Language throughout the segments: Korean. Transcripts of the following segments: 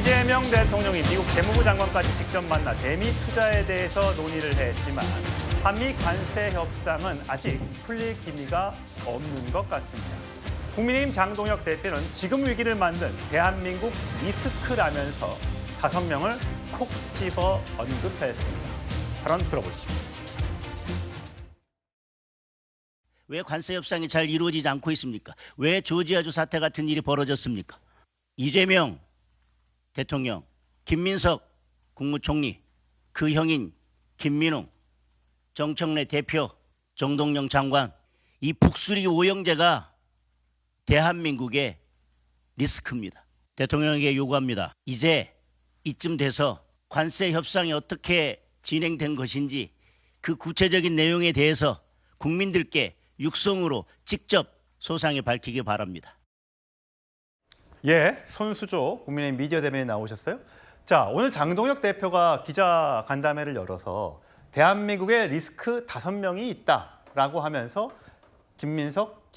이재명 대통령이 미국 재무부 장관까지 직접 만나 대미 투자에 대해서 논의를 했지만 한미 관세 협상은 아직 풀릴 기미가 없는 것 같습니다. 국민의힘 장동혁 대표는 지금 위기를 만든 대한민국 리스크라면서 5명을 콕 집어 언급했습니다. 발언 들어보시죠. 왜 관세 협상이 잘 이루어지지 않고 있습니까? 왜 조지아주 사태 같은 일이 벌어졌습니까? 이재명 대통령, 김민석 국무총리, 그 형인 김민웅, 정청래 대표, 정동영 장관, 이 북수리 오형제가 대한민국의 리스크입니다. 대통령에게 요구합니다. 이제 이쯤 돼서 관세 협상이 어떻게 진행된 것인지 그 구체적인 내용에 대해서 국민들께 육성으로 직접 소상히 밝히기 바랍니다. 예, 손수조 국민의힘 미디어 대변인 나오셨어요. 자, 오늘 장동혁 대표가 기자 간담회를 열어서 대한민국에 리스크 5명이 있다라고 하면서 김민석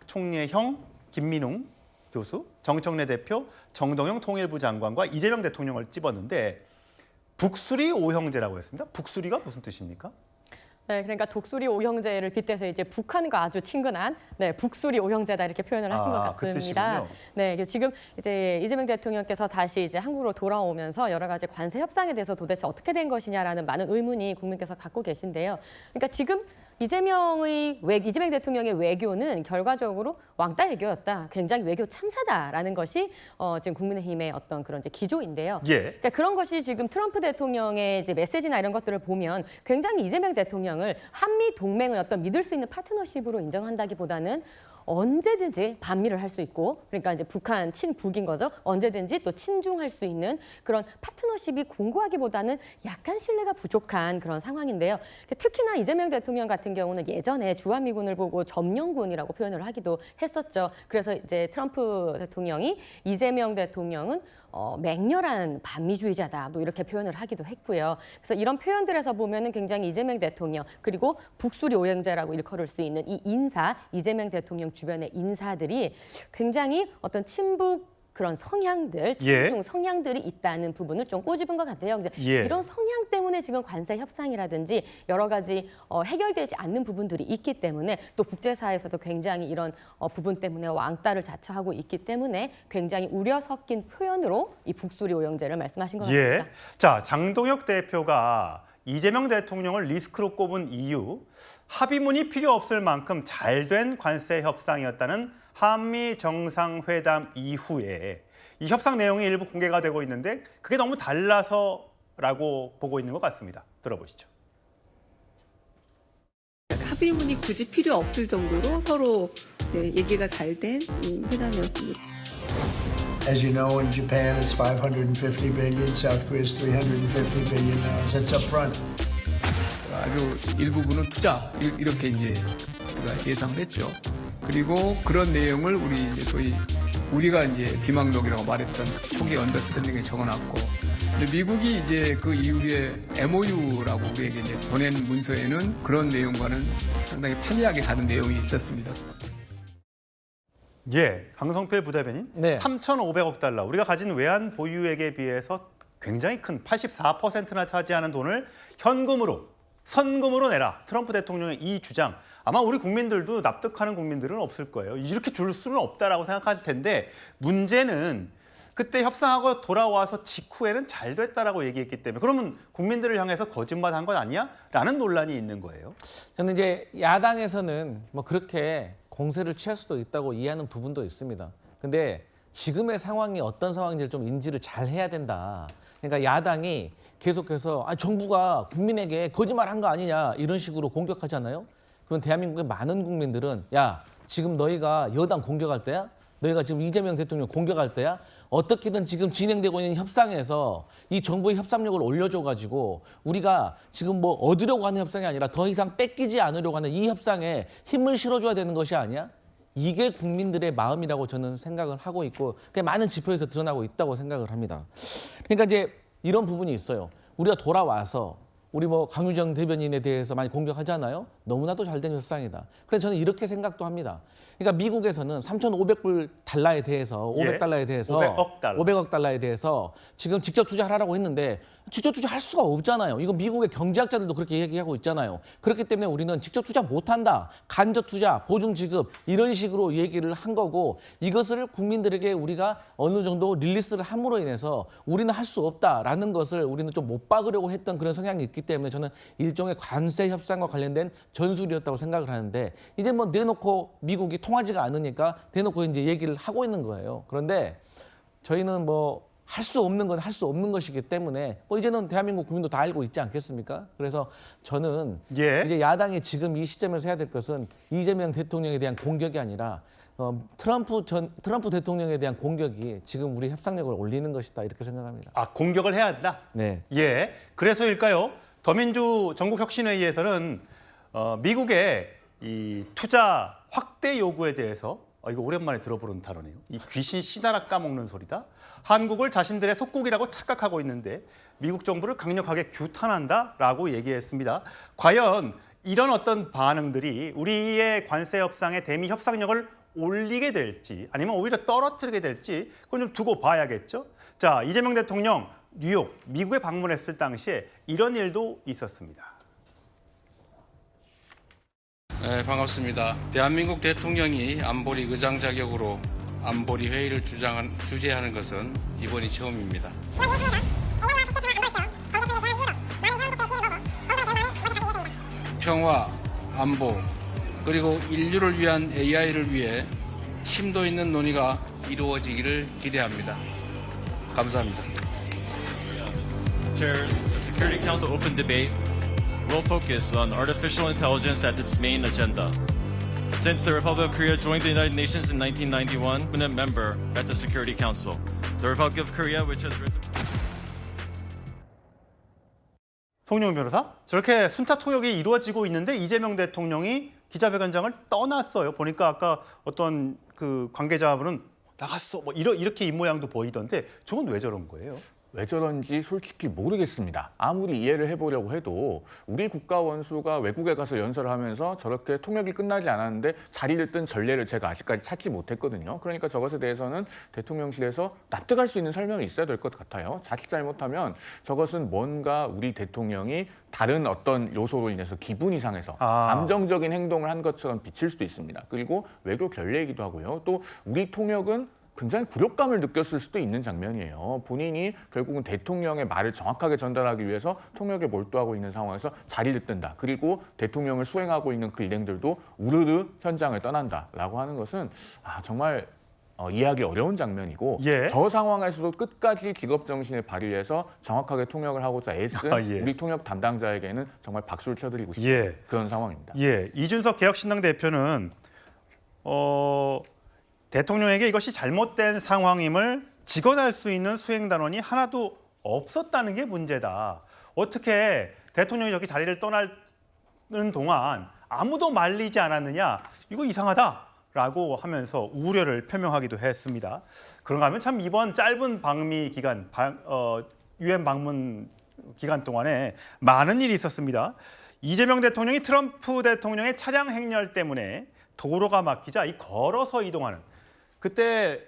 총리의 형 김민웅 교수, 정청래 대표, 정동영 통일부 장관과 이재명 대통령을 찝었는데 북수리 오형제라고 했습니다. 북수리가 무슨 뜻입니까? 네, 그러니까 독수리 오형제를 빗대서 이제 북한과 아주 친근한 북수리 오형제다 이렇게 표현을 하신 것 같습니다. 네, 지금 이제 이재명 대통령께서 다시 이제 한국으로 돌아오면서 여러 가지 관세 협상에 대해서 도대체 어떻게 된 것이냐라는 많은 의문이 국민께서 갖고 계신데요. 그러니까 지금 이재명 대통령의 외교는 결과적으로 왕따 외교였다. 굉장히 외교 참사다라는 것이 지금 국민의힘의 어떤 그런 이제 기조인데요. 예. 그러니까 그런 것이 지금 트럼프 대통령의 이제 메시지나 이런 것들을 보면 굉장히 이재명 대통령을 한미 동맹의 어떤 믿을 수 있는 파트너십으로 인정한다기보다는 언제든지 반미를 할 수 있고, 그러니까 이제 북한 친북인 거죠. 언제든지 또 친중할 수 있는 그런 파트너십이 공고하기보다는 약간 신뢰가 부족한 그런 상황인데요. 특히나 이재명 대통령 같은 경우는 예전에 주한미군을 보고 점령군이라고 표현을 하기도 했었죠. 그래서 이제 트럼프 대통령이 이재명 대통령은 맹렬한 반미주의자다, 뭐 이렇게 표현을 하기도 했고요. 그래서 이런 표현들에서 보면은 굉장히 이재명 대통령 그리고 북수리 오형제라고 일컬을 수 있는 이 인사, 이재명 대통령 주변의 인사들이 굉장히 어떤 친북 그런 성향들, 친중 성향들이 있다는 부분을 좀 꼬집은 것 같아요. 이런 성향 때문에 지금 관세 협상이라든지 여러 가지 해결되지 않는 부분들이 있기 때문에 또 국제사회에서도 굉장히 이런 부분 때문에 왕따를 자처하고 있기 때문에 굉장히 우려 섞인 표현으로 이 북수리 오형제를 말씀하신 것 같습니다. 자, 장동혁 대표가 이재명 대통령을 리스크로 꼽은 이유, 합의문이 필요 없을 만큼 잘된 관세 협상이었다는 한미 정상회담 이후에 이 협상 내용이 일부 공개가 되고 있는데 그게 너무 달라서라고 보고 있는 것 같습니다. 들어보시죠. 합의문이 굳이 필요 없을 정도로 서로 얘기가 잘 된 회담이었습니다. As you know, in Japan, it's 550 billion. South Korea is 350 billion. That's up front. 아주 일부분은 투자 이렇게 이제 우리가 예상을 했죠. 그리고 그런 내용을 우리가 이제 비망록이라고 말했던 초기 언더스탠딩에 적어놨고, 근데 미국이 이제 그 이후에 MOU라고 우리에게 이제 보낸 문서에는 그런 내용과는 상당히 판이하게 다른 내용이 있었습니다. 예, 강성필 부대변인, 3,500억 달러, 우리가 가진 외환 보유액에 비해서 굉장히 큰 84%나 차지하는 돈을 선금으로 내라. 트럼프 대통령의 이 주장, 아마 우리 국민들도 납득하는 국민들은 없을 거예요. 이렇게 줄 수는 없다라고 생각하실 텐데 문제는 그때 협상하고 돌아와서 직후에는 잘 됐다라고 얘기했기 때문에 그러면 국민들을 향해서 거짓말한 건 아니야? 라는 논란이 있는 거예요. 저는 이제 야당에서는 뭐 그렇게 공세를 취할 수도 있다고 이해하는 부분도 있습니다. 근데 지금의 상황이 어떤 상황인지를 좀 인지를 잘 해야 된다. 그러니까 야당이 계속해서 정부가 국민에게 거짓말한 거 아니냐 이런 식으로 공격하잖아요. 그럼 대한민국의 많은 국민들은 야, 지금 너희가 여당 공격할 때야? 너희가 지금 이재명 대통령 공격할 때야? 어떻게든 지금 진행되고 있는 협상에서 이 정부의 협상력을 올려줘가지고 우리가 지금 뭐 얻으려고 하는 협상이 아니라 더 이상 뺏기지 않으려고 하는 이 협상에 힘을 실어줘야 되는 것이 아니야? 이게 국민들의 마음이라고 저는 생각을 하고 있고 그게 많은 지표에서 드러나고 있다고 생각을 합니다. 그러니까 이제 이런 부분이 있어요. 우리가 돌아와서 우리 뭐 강유정 대변인에 대해서 많이 공격하잖아요. 너무나도 잘된 협상이다. 그래서 저는 이렇게 생각도 합니다. 그러니까 미국에서는 3,500불 달러에 대해서 500달러에 대해서 500억 달러에 대해서 지금 직접 투자하라고 했는데 직접 투자할 수가 없잖아요. 이거 미국의 경제학자들도 그렇게 얘기하고 있잖아요. 그렇기 때문에 우리는 직접 투자 못한다. 간접 투자, 보증 지급 이런 식으로 얘기를 한 거고 이것을 국민들에게 우리가 어느 정도 릴리스를 함으로 인해서 우리는 할 수 없다라는 것을 우리는 좀 못 박으려고 했던 그런 성향이 있기 때문에 저는 일종의 관세 협상과 관련된 전술이었다고 생각을 하는데 이제 뭐 내놓고 미국이 통하지가 않으니까 대놓고 이제 얘기를 하고 있는 거예요. 그런데 저희는 뭐 할 수 없는 건 할 수 없는 것이기 때문에 뭐 이제는 대한민국 국민도 다 알고 있지 않겠습니까? 그래서 저는 이제 야당이 지금 이 시점에서 해야 될 것은 이재명 대통령에 대한 공격이 아니라 트럼프 대통령에 대한 공격이 지금 우리 협상력을 올리는 것이다 이렇게 생각합니다. 아, 공격을 해야 한다? 네. 예. 그래서일까요? 더민주 전국혁신회의에서는 미국의 이 투자 확대 요구에 대해서 이거 오랜만에 들어보는 단어네요. 이 귀신 씨나라 까먹는 소리다. 한국을 자신들의 속국이라고 착각하고 있는데 미국 정부를 강력하게 규탄한다라고 얘기했습니다. 과연 이런 어떤 반응들이 우리의 관세 협상의 대미 협상력을 올리게 될지 아니면 오히려 떨어뜨리게 될지 그건 좀 두고 봐야겠죠. 자, 이재명 대통령 뉴욕, 미국에 방문했을 당시에 이런 일도 있었습니다. 네, 반갑습니다. 대한민국 대통령이 안보리 의장 자격으로 안보리 회의를 주재하는 것은 이번이 처음입니다. 평화, 안보, 그리고 인류를 위한 AI를 위해 심도 있는 논의가 이루어지기를 기대합니다. 감사합니다. Chairs, the Security Council open debate will focus on artificial intelligence as its main agenda. Since the Republic of Korea joined the United Nations in 1991, been a member at the Security Council. The Republic of Korea, which has risen... 송영훈 변호사, 저렇게 순차 통역이 이루어지고 있는데 이재명 대통령이 기자회견장을 떠났어요. 보니까 아까 어떤 그 관계자분은 나갔어, 뭐 이렇게 입모양도 보이던데 저건 왜 저런 거예요? 왜 저런지 솔직히 모르겠습니다. 아무리 이해를 해보려고 해도 우리 국가 원수가 외국에 가서 연설을 하면서 저렇게 통역이 끝나지 않았는데 자리를 뜬 전례를 제가 아직까지 찾지 못했거든요. 그러니까 저것에 대해서는 대통령실에서 납득할 수 있는 설명이 있어야 될 것 같아요. 자칫 잘못하면 저것은 뭔가 우리 대통령이 다른 어떤 요소로 인해서 기분이 상해서 감정적인 행동을 한 것처럼 비칠 수도 있습니다. 그리고 외교 결례이기도 하고요. 또 우리 통역은 굉장히 굴욕감을 느꼈을 수도 있는 장면이에요. 본인이 결국은 대통령의 말을 정확하게 전달하기 위해서 통역에 몰두하고 있는 상황에서 자리를 뜬다. 그리고 대통령을 수행하고 있는 그 일행들도 우르르 현장을 떠난다라고 하는 것은 정말 이해하기 어려운 장면이고 저 상황에서도 끝까지 기겁정신을 발휘해서 정확하게 통역을 하고자 애쓴 우리 통역 담당자에게는 정말 박수를 쳐드리고 싶은 그런 상황입니다. 이준석 개혁신당 대표는 대통령에게 이것이 잘못된 상황임을 직언할 수 있는 수행단원이 하나도 없었다는 게 문제다. 어떻게 대통령이 저기 자리를 떠나는 동안 아무도 말리지 않았느냐. 이거 이상하다라고 하면서 우려를 표명하기도 했습니다. 그런가 하면 참 이번 짧은 방미 기간, 유엔 방문 기간 동안에 많은 일이 있었습니다. 이재명 대통령이 트럼프 대통령의 차량 행렬 때문에 도로가 막히자 이 걸어서 이동하는 그때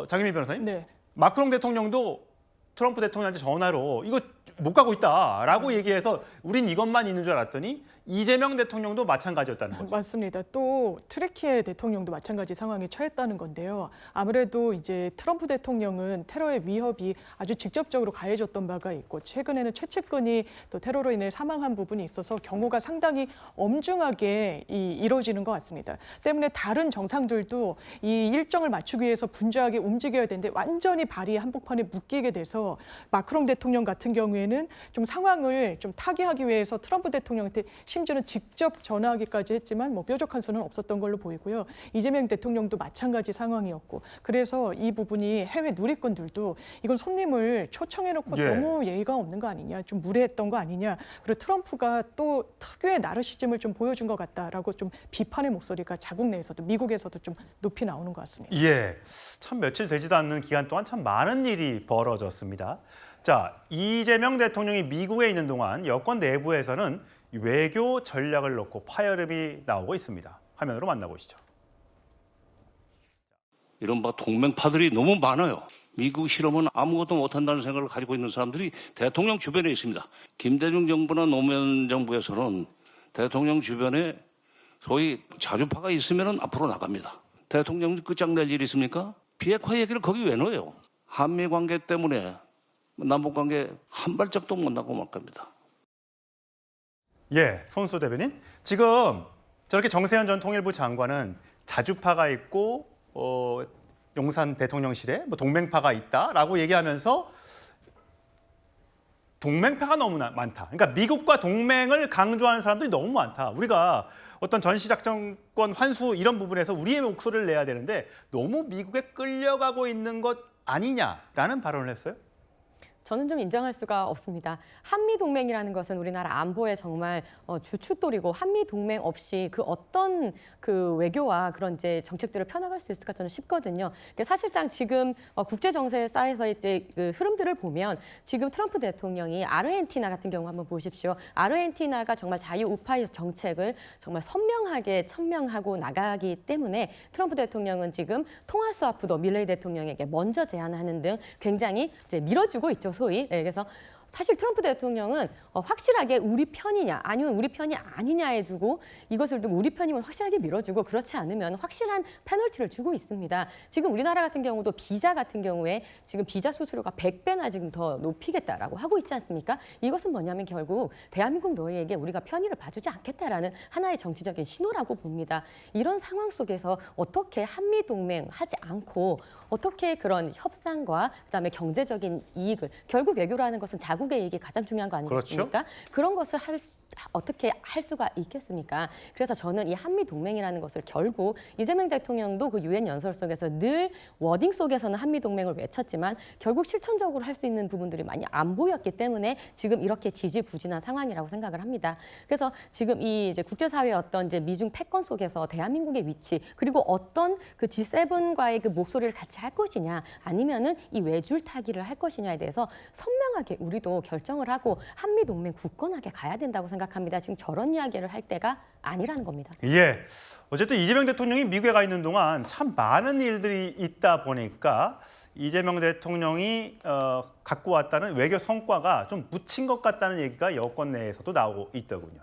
장혜미 변호사님, 마크롱 대통령도 트럼프 대통령한테 전화로 이거 못 가고 있다라고 얘기해서 우린 이것만 있는 줄 알았더니 이재명 대통령도 마찬가지였다는 거죠. 맞습니다. 또 트레키에 대통령도 마찬가지 상황에 처했다는 건데요. 아무래도 이제 트럼프 대통령은 테러의 위협이 아주 직접적으로 가해졌던 바가 있고 최근에는 최측근이 또 테러로 인해 사망한 부분이 있어서 경호가 상당히 엄중하게 이루어지는 것 같습니다. 때문에 다른 정상들도 이 일정을 맞추기 위해서 분주하게 움직여야 되는데 완전히 발이 한복판에 묶이게 돼서 마크롱 대통령 같은 경우에는 좀 상황을 좀 타개하기 위해서 트럼프 대통령한테 심지어는 직접 전화하기까지 했지만 뭐 뾰족한 수는 없었던 걸로 보이고요. 이재명 대통령도 마찬가지 상황이었고 그래서 이 부분이 해외 누리꾼들도 이건 손님을 초청해놓고 너무 예의가 없는 거 아니냐, 좀 무례했던 거 아니냐, 그리고 트럼프가 또 특유의 나르시즘을 좀 보여준 것 같다라고 좀 비판의 목소리가 자국 내에서도 미국에서도 좀 높이 나오는 것 같습니다. 참 며칠 되지도 않는 기간 동안 참 많은 일이 벌어졌습니다. 자, 이재명 대통령이 미국에 있는 동안 여권 내부에서는 외교 전략을 놓고 파열음이 나오고 있습니다. 화면으로 만나보시죠. 이른바 동맹파들이 너무 많아요. 미국 실험은 아무것도 못한다는 생각을 가지고 있는 사람들이 대통령 주변에 있습니다. 김대중 정부나 노무현 정부에서는 대통령 주변에 소위 자주파가 있으면 앞으로 나갑니다. 대통령 끝장낼 일이 있습니까? 비핵화 얘기를 거기 왜 넣어요? 한미 관계 때문에 남북 관계 한 발짝도 못 나고 말 겁니다. 예, 손수 대변인. 지금 저렇게 정세현 전 통일부 장관은 자주파가 있고 용산 대통령실에 뭐 동맹파가 있다라고 얘기하면서 동맹파가 너무 많다. 그러니까 미국과 동맹을 강조하는 사람들이 너무 많다. 우리가 어떤 전시작전권 환수 이런 부분에서 우리의 목소리를 내야 되는데 너무 미국에 끌려가고 있는 것 아니냐라는 발언을 했어요. 저는 좀 인정할 수가 없습니다. 한미동맹이라는 것은 우리나라 안보의 정말 주춧돌이고 한미동맹 없이 그 어떤 그 외교와 그런 이제 정책들을 펴나갈 수 있을까 저는 싶거든요. 사실상 지금 국제 정세에 쌓여서 이제 그 흐름들을 보면 지금 트럼프 대통령이 아르헨티나 같은 경우 한번 보십시오. 아르헨티나가 정말 자유우파 정책을 정말 선명하게 천명하고 나가기 때문에 트럼프 대통령은 지금 통화 스와프도 밀레이 대통령에게 먼저 제안하는 등 굉장히 이제 밀어주고 있죠. 소위. 그래서 사실 트럼프 대통령은 확실하게 우리 편이냐 아니면 우리 편이 아니냐에 두고 이것을 두고 우리 편이면 확실하게 밀어주고 그렇지 않으면 확실한 페널티를 주고 있습니다. 지금 우리나라 같은 경우도 비자 같은 경우에 지금 비자 수수료가 100배나 지금 더 높이겠다라고 하고 있지 않습니까? 이것은 뭐냐면 결국 대한민국 너희에게 우리가 편의를 봐주지 않겠다라는 하나의 정치적인 신호라고 봅니다. 이런 상황 속에서 어떻게 한미동맹 하지 않고 어떻게 그런 협상과 그다음에 경제적인 이익을 결국 외교라는 것은 자국의 이익이 가장 중요한 거 아니겠습니까? 그렇죠? 그런 것을 어떻게 할 수가 있겠습니까? 그래서 저는 이 한미동맹이라는 것을 결국 이재명 대통령도 그 유엔 연설 속에서 늘 워딩 속에서는 한미동맹을 외쳤지만 결국 실천적으로 할 수 있는 부분들이 많이 안 보였기 때문에 지금 이렇게 지지부진한 상황이라고 생각을 합니다. 그래서 지금 이 이제 국제사회의 어떤 이제 미중 패권 속에서 대한민국의 위치 그리고 어떤 그 G7과의 그 목소리를 같이 할 것이냐 아니면은 이 외줄타기를 할 것이냐에 대해서 선명하게 우리도 결정을 하고 한미동맹 굳건하게 가야 된다고 생각합니다. 지금 저런 이야기를 할 때가 아니라는 겁니다. 예, 어쨌든 이재명 대통령이 미국에 가 있는 동안 참 많은 일들이 있다 보니까 이재명 대통령이 갖고 왔다는 외교 성과가 좀 묻힌 것 같다는 얘기가 여권 내에서도 나오고 있더군요.